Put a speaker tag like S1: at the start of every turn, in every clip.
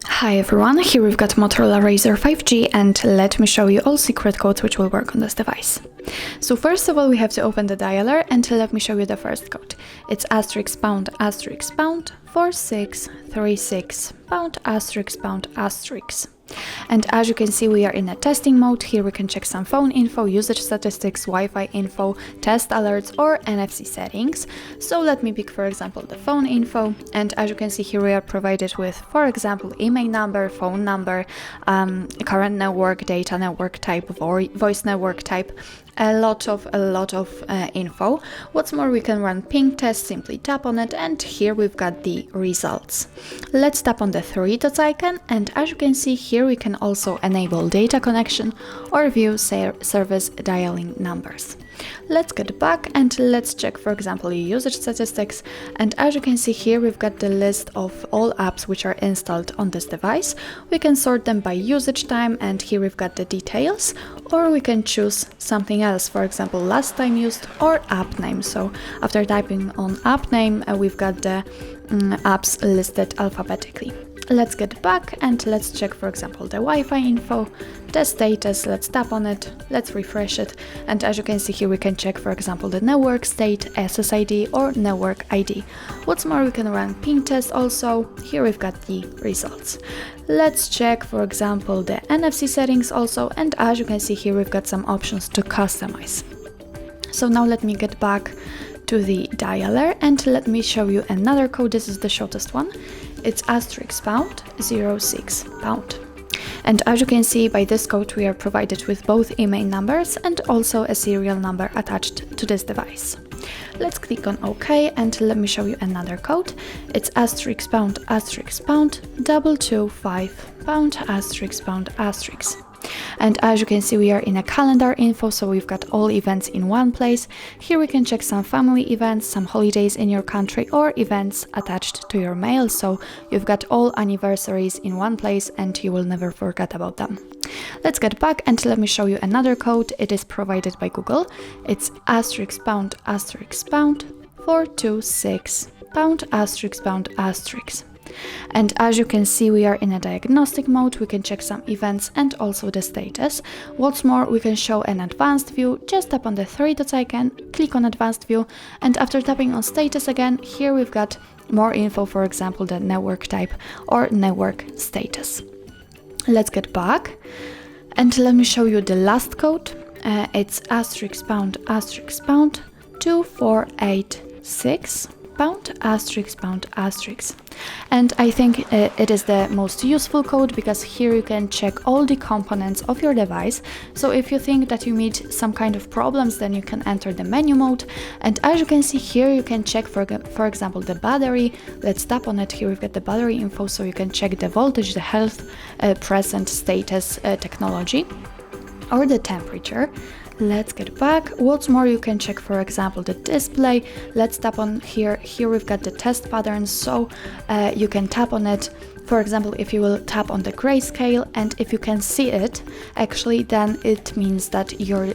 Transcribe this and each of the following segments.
S1: Hi everyone, here we've got Motorola Razr 5G, and let me show you all secret codes which will work on this device. So first of all, we have to open the dialer, and let me show you the first code. It's *pound *pound 4636 ****. And as you can see, we are in a testing mode. Here we can check some phone info, usage statistics, Wi-Fi info, test alerts, or NFC settings. So let me pick, for example, the phone info. And as you can see here, we are provided with, for example, email number, phone number, current network, data network type, voice network type. A lot of info. What's more, we can run ping test, simply tap on it, and here we've got the results. Let's tap on the three dots icon, and as you can see here, we can also enable data connection or view service dialing numbers. Let's get back and let's check, for example, usage statistics, and as you can see here, we've got the list of all apps which are installed on this device. We can sort them by usage time, and here we've got the details, or we can choose something else, for example, last time used or app name. So after typing on app name, we've got the apps listed alphabetically. Let's get back and let's check, for example, the Wi-Fi info, the status. Let's tap on it, let's refresh it, and as you can see here, we can check, for example, the network state, SSID, or network ID. What's more, we can run ping test also. Here we've got the results. Let's check, for example, the NFC settings also, and as you can see here, we've got some options to customize. So now let me get back to the dialer and let me show you another code. This is the shortest one. It's *pound 06 pound. And as you can see, by this code we are provided with both email numbers and also a serial number attached to this device. Let's click on OK and let me show you another code. It's *pound 225 pound *pound. And as you can see, we are in a calendar info, so we've got all events in one place. Here we can check some family events, some holidays in your country, or events attached to your mail, so you've got all anniversaries in one place and you will never forget about them. Let's get back and let me show you another code. It is provided by Google. It's *pound 426 pound *pound. And as you can see, we are in a diagnostic mode. We can check some events and also the status. What's more, we can show an advanced view. Just tap on the three dots icon, click on advanced view, and after tapping on status again, here we've got more info, for example, the network type or network status. Let's get back and let me show you the last code. It's *pound 2486 pound *. And I think it is the most useful code because here you can check all the components of your device. So if you think that you meet some kind of problems, then you can enter the menu mode, and as you can see here, you can check for example the battery. Let's tap on it. Here we've got the battery info, so you can check the voltage, the health, present status, technology, or the temperature. Let's get back. What's more, you can check, for example, the display. Let's tap on here. Here we've got the test patterns, so you can tap on it. For example, if you will tap on the grayscale, and if you can see it, actually, then it means that your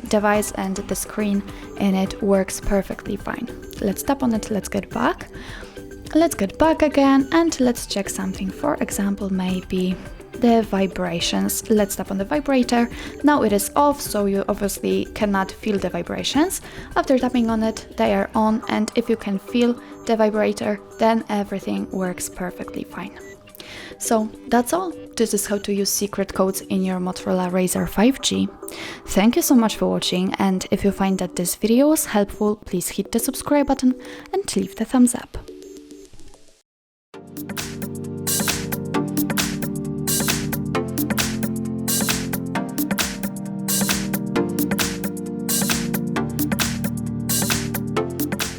S1: device and the screen in it works perfectly fine. Let's tap on it. Let's get back. Let's get back again, and let's check something. For example, maybe the vibrations. Let's tap on the vibrator. Now it is off, so you obviously cannot feel the vibrations. After tapping on it, they are on, and if you can feel the vibrator, then everything works perfectly fine. So that's all. This is how to use secret codes in your Motorola Razr 5G. Thank you so much for watching, and if you find that this video was helpful, please hit the subscribe button and leave the thumbs up.